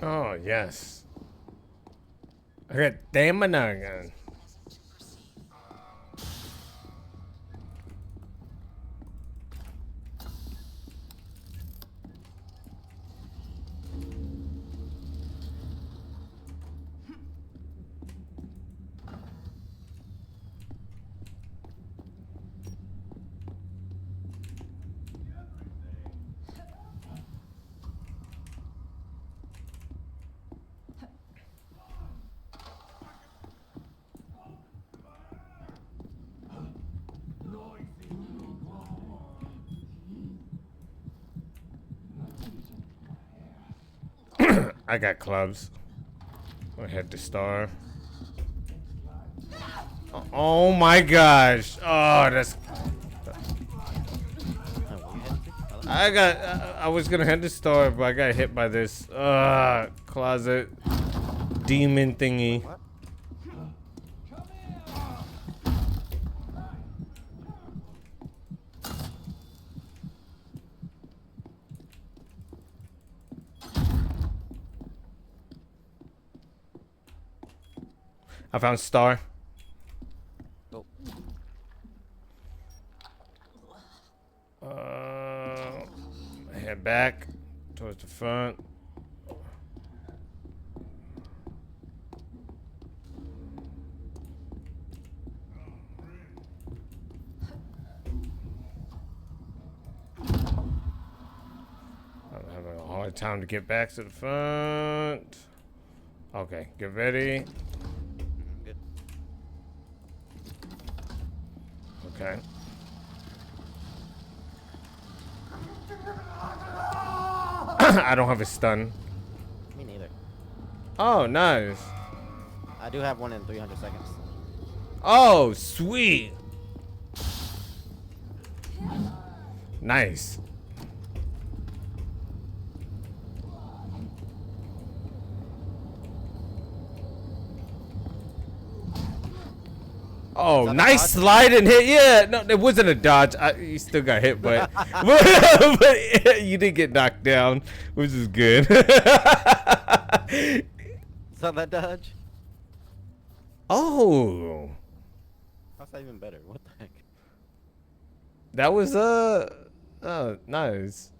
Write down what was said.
Oh, yes. I got stamina gun. I got clubs. I had to star. Oh my gosh. Oh, that's. I was gonna head to star, but I got hit by this closet demon thingy. What? I found star. Oh. Head back towards the front. I'm having a hard time to get back to the front. Okay, get ready. Good. Okay. I don't have a stun. Me neither. Oh, nice. I do have one in 300 seconds. Oh, sweet. Nice. Oh, nice slide and hit. Yeah, no, it wasn't a dodge. You still got hit, but, but you did get knocked down, which is good. Saw that dodge? Oh, How's that even better? What the heck? that was oh, nice.